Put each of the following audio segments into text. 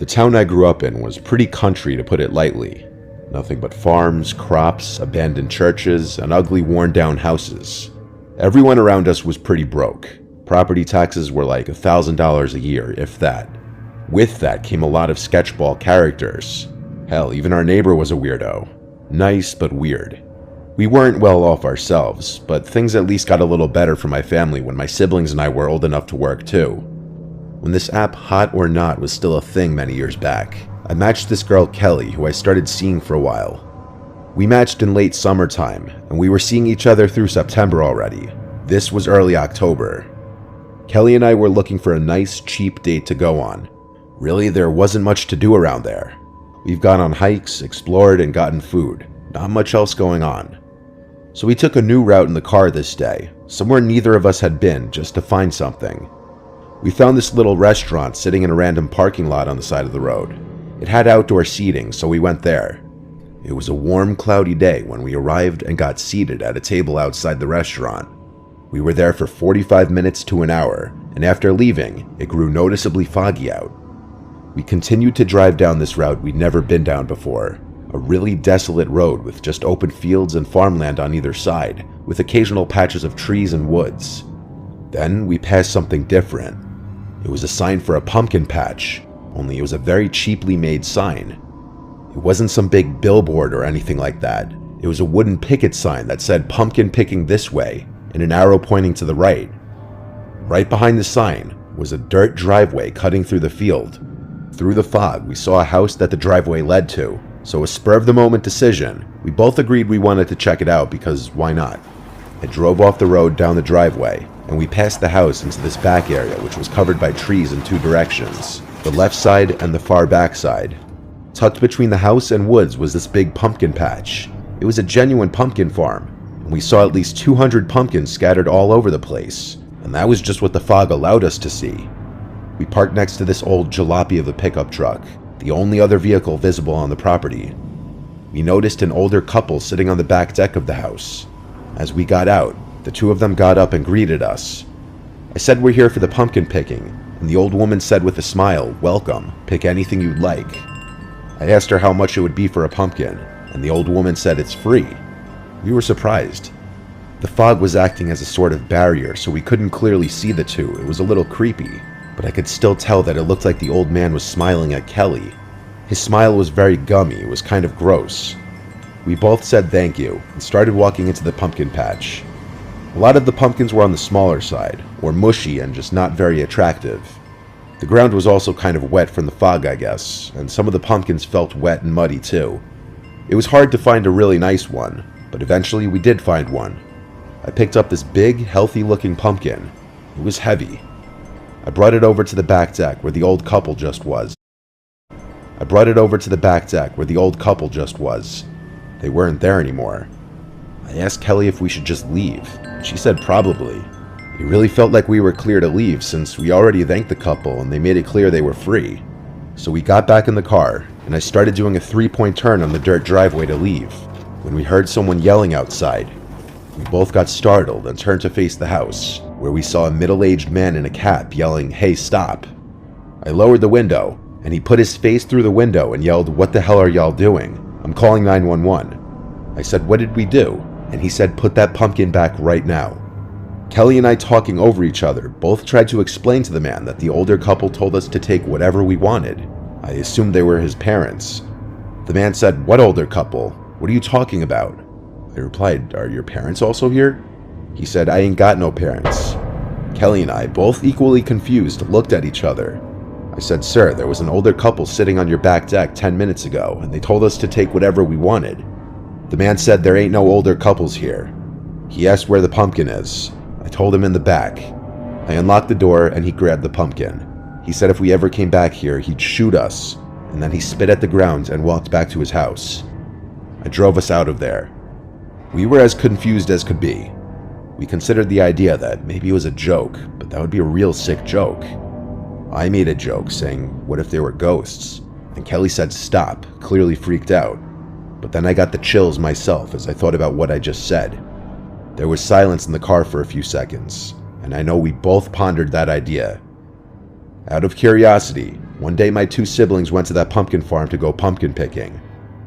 town I grew up in was pretty country, to put it lightly. Nothing but farms, crops, abandoned churches, and ugly worn-down houses. Everyone around us was pretty broke. Property taxes were like $1,000 a year, if that. With that came a lot of sketchball characters. Hell, even our neighbor was a weirdo. Nice, but weird. We weren't well off ourselves, but things at least got a little better for my family when my siblings and I were old enough to work too. When this app Hot or Not was still a thing many years back, I matched this girl Kelly, who I started seeing for a while. We matched in late summertime, and we were seeing each other through September already. This was early October. Kelly and I were looking for a nice, cheap date to go on. Really, there wasn't much to do around there. We've gone on hikes, explored, and gotten food. Not much else going on. So we took a new route in the car this day, somewhere neither of us had been, just to find something. We found this little restaurant sitting in a random parking lot on the side of the road. It had outdoor seating, so we went there. It was a warm, cloudy day when we arrived and got seated at a table outside the restaurant. We were there for 45 minutes to an hour, and after leaving, it grew noticeably foggy out. We continued to drive down this route we'd never been down before. A really desolate road with just open fields and farmland on either side, with occasional patches of trees and woods. Then we passed something different. It was a sign for a pumpkin patch, only it was a very cheaply made sign. It wasn't some big billboard or anything like that. It was a wooden picket sign that said "Pumpkin picking this way," and an arrow pointing to the right. Right behind the sign was a dirt driveway cutting through the field. Through the fog, we saw a house that the driveway led to. So a spur-of-the-moment decision, we both agreed we wanted to check it out because why not? I drove off the road down the driveway, and we passed the house into this back area which was covered by trees in two directions, the left side and the far back side. Tucked between the house and woods was this big pumpkin patch. It was a genuine pumpkin farm, and we saw at least 200 pumpkins scattered all over the place, and that was just what the fog allowed us to see. We parked next to this old jalopy of a pickup truck, the only other vehicle visible on the property. We noticed an older couple sitting on the back deck of the house. As we got out, the two of them got up and greeted us. I said we're here for the pumpkin picking, and the old woman said with a smile, "Welcome, pick anything you'd like." I asked her how much it would be for a pumpkin, and the old woman said it's free. We were surprised. The fog was acting as a sort of barrier, so we couldn't clearly see the two. It was a little creepy. But I could still tell that it looked like the old man was smiling at Kelly. His smile was very gummy, it was kind of gross. We both said thank you and started walking into the pumpkin patch. A lot of the pumpkins were on the smaller side, or mushy and just not very attractive. The ground was also kind of wet from the fog, I guess, and some of the pumpkins felt wet and muddy too. It was hard to find a really nice one, but eventually we did find one. I picked up this big, healthy-looking pumpkin. It was heavy. I brought it over to the back deck where the old couple just was. They weren't there anymore. I asked Kelly if we should just leave. She said probably. It really felt like we were clear to leave since we already thanked the couple and they made it clear they were free. So we got back in the car and I started doing a 3-point turn on the dirt driveway to leave when we heard someone yelling outside. We both got startled and turned to face the house, where we saw a middle-aged man in a cap yelling, "Hey, stop." I lowered the window, and he put his face through the window and yelled, "What the hell are y'all doing? I'm calling 911. I said, "What did we do?" And he said, "Put that pumpkin back right now." Kelly and I, talking over each other, both tried to explain to the man that the older couple told us to take whatever we wanted. I assumed they were his parents. The man said, "What older couple? What are you talking about?" I replied, "Are your parents also here?" He said, "I ain't got no parents." Kelly and I, both equally confused, looked at each other. I said, "Sir, there was an older couple sitting on your back deck 10 minutes ago, and they told us to take whatever we wanted." The man said, "There ain't no older couples here." He asked where the pumpkin is. I told him in the back. I unlocked the door and he grabbed the pumpkin. He said if we ever came back here, he'd shoot us, and then he spit at the ground and walked back to his house. I drove us out of there. We were as confused as could be. We considered the idea that maybe it was a joke, but that would be a real sick joke. I made a joke saying, "What if there were ghosts?" And Kelly said stop, clearly freaked out. But then I got the chills myself as I thought about what I just said. There was silence in the car for a few seconds, and I know we both pondered that idea. Out of curiosity, One day my 2 siblings went to that pumpkin farm to go pumpkin picking.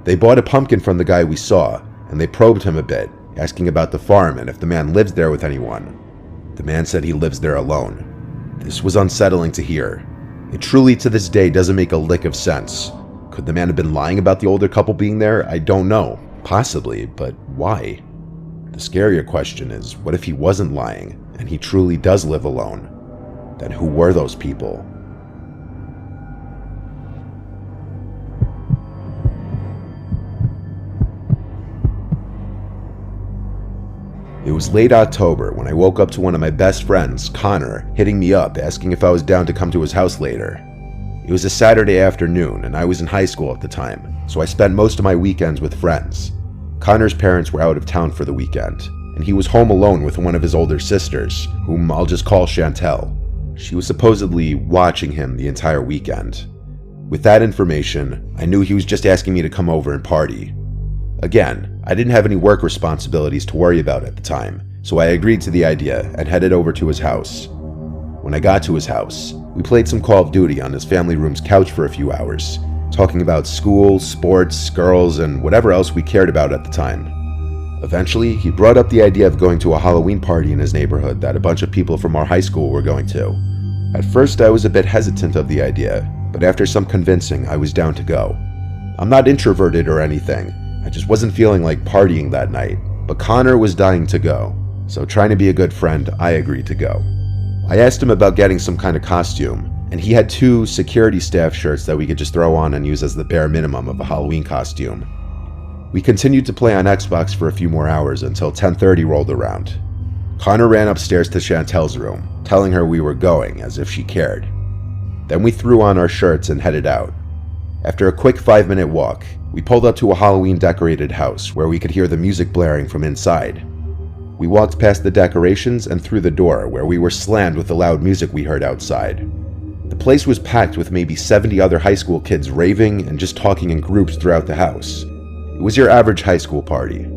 They bought a pumpkin from the guy we saw, and they probed him a bit, asking about the farm and if the man lives there with anyone. The man said he lives there alone. This was unsettling to hear. It truly to this day doesn't make a lick of sense. Could the man have been lying about the older couple being there? I don't know. Possibly, but why? The scarier question is, what if he wasn't lying, and he truly does live alone? Then who were those people? It was late October when I woke up to one of my best friends, Connor, hitting me up asking if I was down to come to his house later. It was a Saturday afternoon and I was in high school at the time, so I spent most of my weekends with friends. Connor's parents were out of town for the weekend, and he was home alone with one of his older sisters, whom I'll just call Chantel. She was supposedly watching him the entire weekend. With that information, I knew he was just asking me to come over and party. Again, I didn't have any work responsibilities to worry about at the time, so I agreed to the idea and headed over to his house. When I got to his house, we played some Call of Duty on his family room's couch for a few hours, talking about school, sports, girls, and whatever else we cared about at the time. Eventually, he brought up the idea of going to a Halloween party in his neighborhood that a bunch of people from our high school were going to. At first, I was a bit hesitant of the idea, but after some convincing, I was down to go. I'm not introverted or anything, I just wasn't feeling like partying that night, but Connor was dying to go, so trying to be a good friend, I agreed to go. I asked him about getting some kind of costume, and he had 2 security staff shirts that we could just throw on and use as the bare minimum of a Halloween costume. We continued to play on Xbox for a few more hours until 10:30 rolled around. Connor ran upstairs to Chantel's room, telling her we were going as if she cared. Then we threw on our shirts and headed out. After a quick 5-minute walk, we pulled up to a Halloween decorated house where we could hear the music blaring from inside. We walked past the decorations and through the door where we were slammed with the loud music we heard outside. The place was packed with maybe 70 other high school kids raving and just talking in groups throughout the house. It was your average high school party.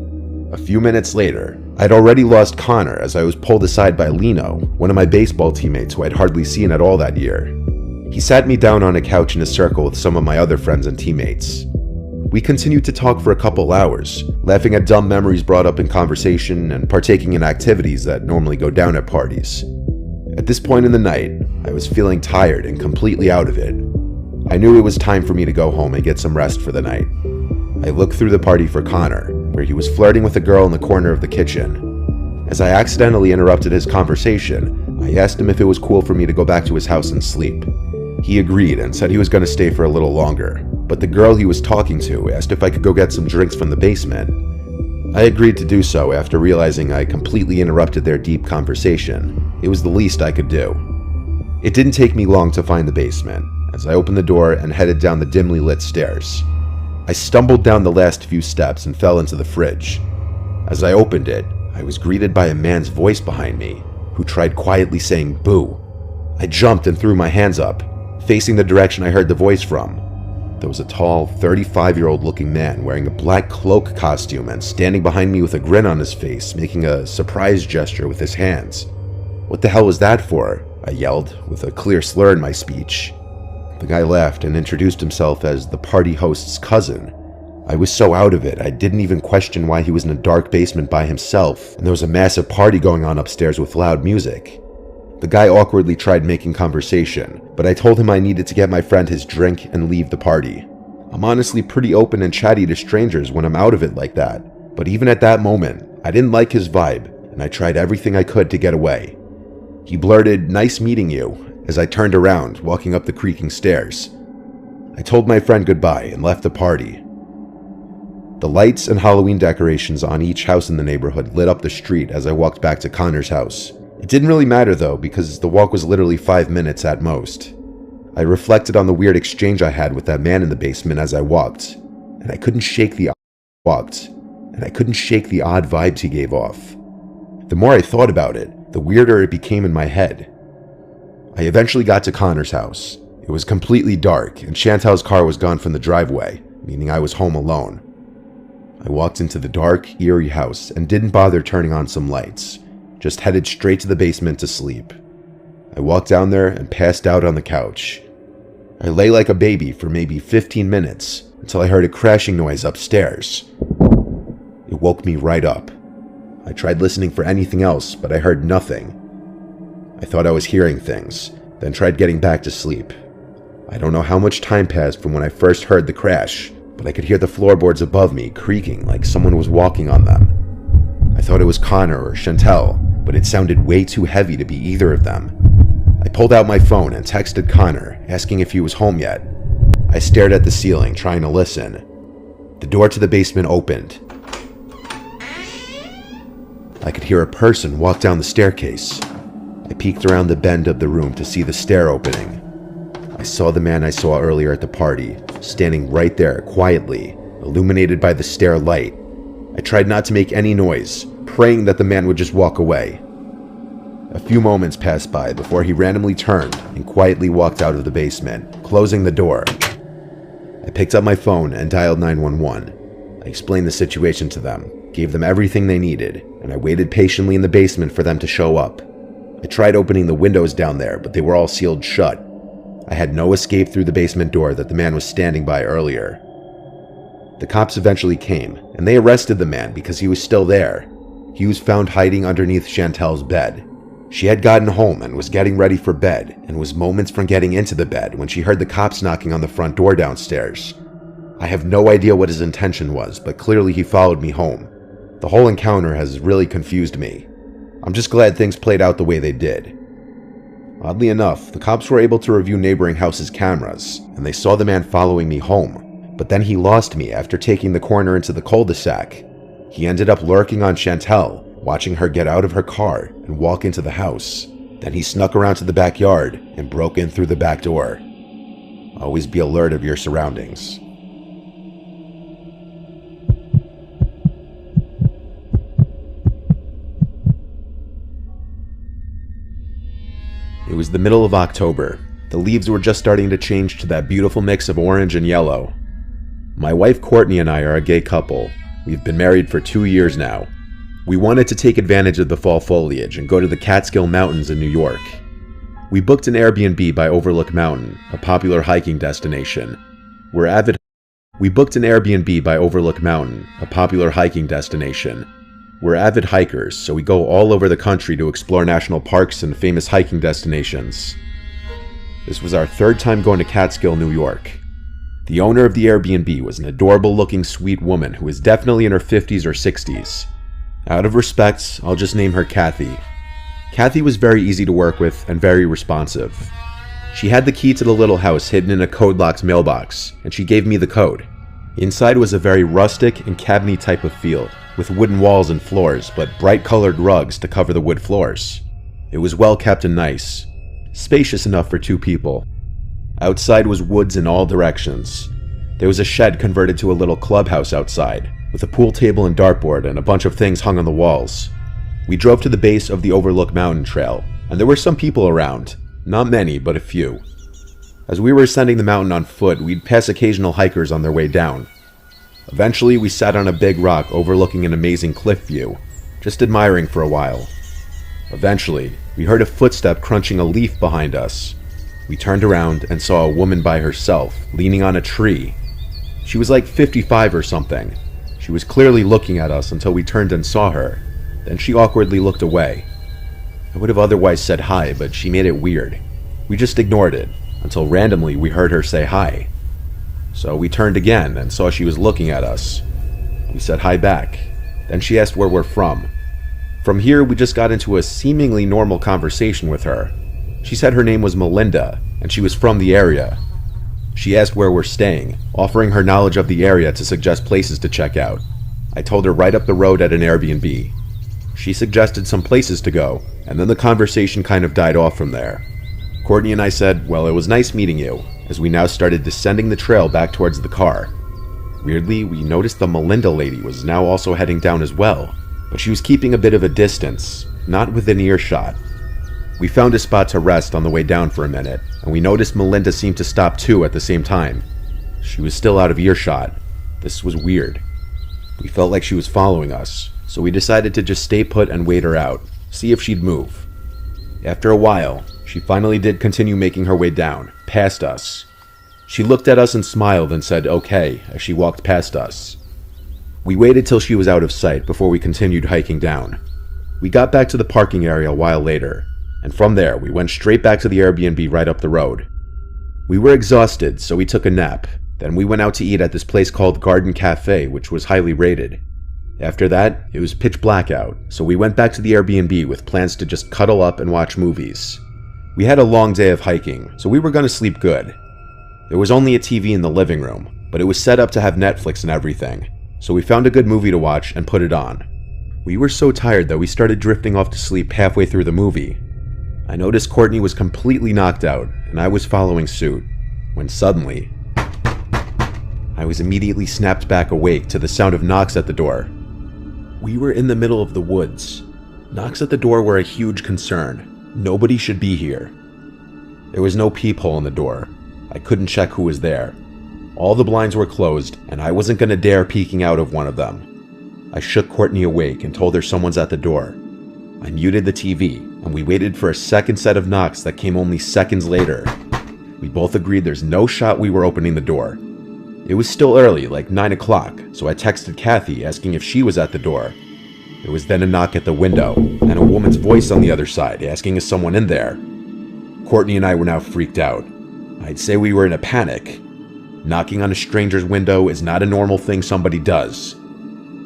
A few minutes later, I'd already lost Connor as I was pulled aside by Lino, one of my baseball teammates who I'd hardly seen at all that year. He sat me down on a couch in a circle with some of my other friends and teammates. We continued to talk for a couple hours, laughing at dumb memories brought up in conversation and partaking in activities that normally go down at parties. At this point in the night, I was feeling tired and completely out of it. I knew it was time for me to go home and get some rest for the night. I looked through the party for Connor, where he was flirting with a girl in the corner of the kitchen. As I accidentally interrupted his conversation, I asked him if it was cool for me to go back to his house and sleep. He agreed and said he was going to stay for a little longer, but the girl he was talking to asked if I could go get some drinks from the basement. I agreed to do so after realizing I completely interrupted their deep conversation. It was the least I could do. It didn't take me long to find the basement, as I opened the door and headed down the dimly lit stairs. I stumbled down the last few steps and fell into the fridge. As I opened it, I was greeted by a man's voice behind me, who tried quietly saying boo. I jumped and threw my hands up, facing the direction I heard the voice from. There was a tall, 35-year-old looking man wearing a black cloak costume and standing behind me with a grin on his face, making a surprise gesture with his hands. "What the hell was that for?" I yelled, with a clear slur in my speech. The guy laughed and introduced himself as the party host's cousin. I was so out of it, I didn't even question why he was in a dark basement by himself, and there was a massive party going on upstairs with loud music. The guy awkwardly tried making conversation, but I told him I needed to get my friend his drink and leave the party. I'm honestly pretty open and chatty to strangers when I'm out of it like that, but even at that moment, I didn't like his vibe, and I tried everything I could to get away. He blurted, "Nice meeting you," as I turned around, walking up the creaking stairs. I told my friend goodbye and left the party. The lights and Halloween decorations on each house in the neighborhood lit up the street as I walked back to Connor's house. It didn't really matter though, because the walk was literally 5 minutes at most. I reflected on the weird exchange I had with that man in the basement as I walked, and I couldn't shake the odd vibes he gave off. The more I thought about it, the weirder it became in my head. I eventually got to Connor's house. It was completely dark, and Chantel's car was gone from the driveway, meaning I was home alone. I walked into the dark, eerie house and didn't bother turning on some lights, just headed straight to the basement to sleep. I walked down there and passed out on the couch. I lay like a baby for maybe 15 minutes until I heard a crashing noise upstairs. It woke me right up. I tried listening for anything else, but I heard nothing. I thought I was hearing things, then tried getting back to sleep. I don't know how much time passed from when I first heard the crash, but I could hear the floorboards above me creaking like someone was walking on them. I thought it was Connor or Chantel, but it sounded way too heavy to be either of them. I pulled out my phone and texted Connor, asking if he was home yet. I stared at the ceiling, trying to listen. The door to the basement opened. I could hear a person walk down the staircase. I peeked around the bend of the room to see the stair opening. I saw the man I saw earlier at the party, standing right there, quietly, illuminated by the stair light. I tried not to make any noise, praying that the man would just walk away. A few moments passed by before he randomly turned and quietly walked out of the basement, closing the door. I picked up my phone and dialed 911. I explained the situation to them, gave them everything they needed, and I waited patiently in the basement for them to show up. I tried opening the windows down there, but they were all sealed shut. I had no escape through the basement door that the man was standing by earlier. The cops eventually came, and they arrested the man because he was still there. He was found hiding underneath Chantel's bed. She had gotten home and was getting ready for bed, and was moments from getting into the bed when she heard the cops knocking on the front door downstairs. I have no idea what his intention was, but clearly he followed me home. The whole encounter has really confused me. I'm just glad things played out the way they did. Oddly enough, the cops were able to review neighboring houses' cameras, and they saw the man following me home, but then he lost me after taking the corner into the cul-de-sac. He ended up lurking on Chantel, watching her get out of her car and walk into the house. Then he snuck around to the backyard and broke in through the back door. Always be alert of your surroundings. It was the middle of October. The leaves were just starting to change to that beautiful mix of orange and yellow. My wife Courtney and I are a gay couple. We've been married for 2 years now. We wanted to take advantage of the fall foliage and go to the Catskill Mountains in New York. We booked an Airbnb by Overlook Mountain, a popular hiking destination. We booked an Airbnb by Overlook Mountain, a popular hiking destination. We're avid hikers, so we go all over the country to explore national parks and famous hiking destinations. This was our third time going to Catskill, New York. The owner of the Airbnb was an adorable-looking sweet woman who was definitely in her 50s or 60s. Out of respect, I'll just name her Kathy. Kathy was very easy to work with and very responsive. She had the key to the little house hidden in a code-locked mailbox, and she gave me the code. Inside was a very rustic and cabiny type of feel, with wooden walls and floors, but bright-colored rugs to cover the wood floors. It was well kept and nice, spacious enough for 2 people. Outside was woods in all directions. There was a shed converted to a little clubhouse outside, with a pool table and dartboard and a bunch of things hung on the walls. We drove to the base of the Overlook Mountain Trail, and there were some people around. Not many, but a few. As we were ascending the mountain on foot, we'd pass occasional hikers on their way down. Eventually, we sat on a big rock overlooking an amazing cliff view, just admiring for a while. Eventually, we heard a footstep crunching a leaf behind us. We turned around and saw a woman by herself, leaning on a tree. She was like 55 or something. She was clearly looking at us until we turned and saw her. Then she awkwardly looked away. I would have otherwise said hi, but she made it weird. We just ignored it, until randomly we heard her say hi. So we turned again and saw she was looking at us. We said hi back. Then she asked where we're from. From here, we just got into a seemingly normal conversation with her. She said her name was Melinda, and she was from the area. She asked where we're staying, offering her knowledge of the area to suggest places to check out. I told her right up the road at an Airbnb. She suggested some places to go, and then the conversation kind of died off from there. Courtney and I said, well, it was nice meeting you, as we now started descending the trail back towards the car. Weirdly, we noticed the Melinda lady was now also heading down as well, but she was keeping a bit of a distance, not within earshot. We found a spot to rest on the way down for a minute, and we noticed Melinda seemed to stop too at the same time. She was still out of earshot. This was weird. We felt like she was following us, so we decided to just stay put and wait her out, see if she'd move. After a while, she finally did continue making her way down, past us. She looked at us and smiled and said okay as she walked past us. We waited till she was out of sight before we continued hiking down. We got back to the parking area a while later, and from there we went straight back to the Airbnb right up the road. We were exhausted, so we took a nap. Then we went out to eat at this place called Garden Cafe, which was highly rated. After that, it was pitch black out, so we went back to the Airbnb with plans to just cuddle up and watch movies. We had a long day of hiking, so we were going to sleep good. There was only a TV in the living room, but it was set up to have Netflix and everything, so we found a good movie to watch and put it on. We were so tired that we started drifting off to sleep halfway through the movie. I noticed Courtney was completely knocked out, and I was following suit, when suddenly, I was immediately snapped back awake to the sound of knocks at the door. We were in the middle of the woods. Knocks at the door were a huge concern. Nobody should be here. There was no peephole in the door. I couldn't check who was there. All the blinds were closed, and I wasn't going to dare peeking out of one of them. I shook Courtney awake and told her someone's at the door. I muted the TV, and we waited for a second set of knocks that came only seconds later. We both agreed there's no shot we were opening the door. It was still early, like 9 o'clock, so I texted Kathy asking if she was at the door. There was then a knock at the window, and a woman's voice on the other side asking if someone in there. Courtney and I were now freaked out. I'd say we were in a panic. Knocking on a stranger's window is not a normal thing somebody does.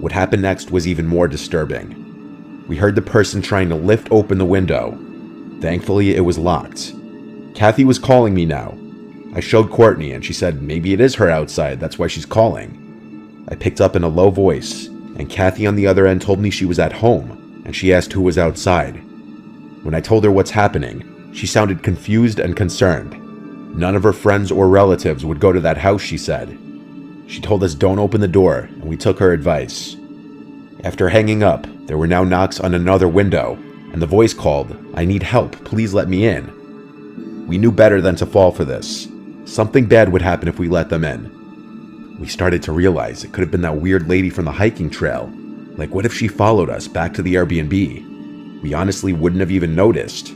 What happened next was even more disturbing. We heard the person trying to lift open the window. Thankfully, it was locked. Kathy was calling me now. I showed Courtney and she said maybe it is her outside, that's why she's calling. I picked up in a low voice, and Kathy on the other end told me she was at home, and she asked who was outside. When I told her what's happening, she sounded confused and concerned. None of her friends or relatives would go to that house, she said. She told us don't open the door, and we took her advice. After hanging up, there were now knocks on another window, and the voice called, "I need help, please let me in." We knew better than to fall for this. Something bad would happen if we let them in. We started to realize it could have been that weird lady from the hiking trail. Like, what if she followed us back to the Airbnb? We honestly wouldn't have even noticed.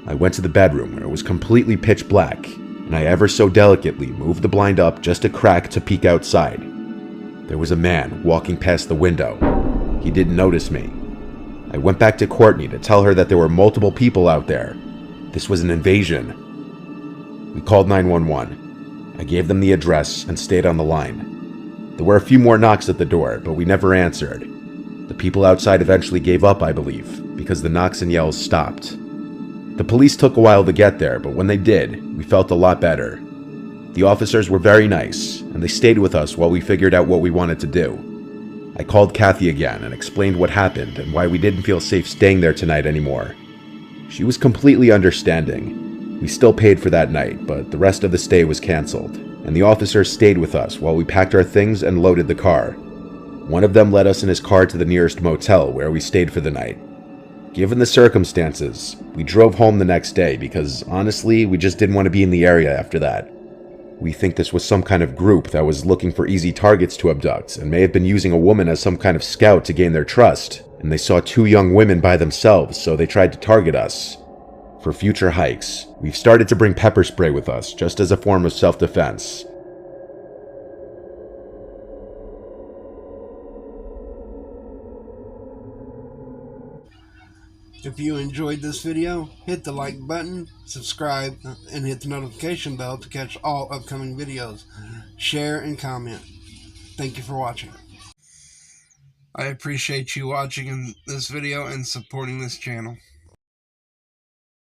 I went to the bedroom where it was completely pitch black, and I ever so delicately moved the blind up just a crack to peek outside. There was a man walking past the window. He didn't notice me. I went back to Courtney to tell her that there were multiple people out there. This was an invasion. We called 911. I gave them the address and stayed on the line. There were a few more knocks at the door, but we never answered. The people outside eventually gave up, I believe, because the knocks and yells stopped. The police took a while to get there, but when they did, we felt a lot better. The officers were very nice, and they stayed with us while we figured out what we wanted to do. I called Kathy again and explained what happened and why we didn't feel safe staying there tonight anymore. She was completely understanding. We still paid for that night, but the rest of the stay was canceled, and the officers stayed with us while we packed our things and loaded the car. One of them led us in his car to the nearest motel where we stayed for the night. Given the circumstances, we drove home the next day because, honestly, we just didn't want to be in the area after that. We think this was some kind of group that was looking for easy targets to abduct and may have been using a woman as some kind of scout to gain their trust, and they saw two young women by themselves, so they tried to target us. For future hikes, we've started to bring pepper spray with us just as a form of self-defense. If you enjoyed this video, hit the like button, subscribe, and hit the notification bell to catch all upcoming videos. Share and comment. Thank you for watching. I appreciate you watching this video and supporting this channel.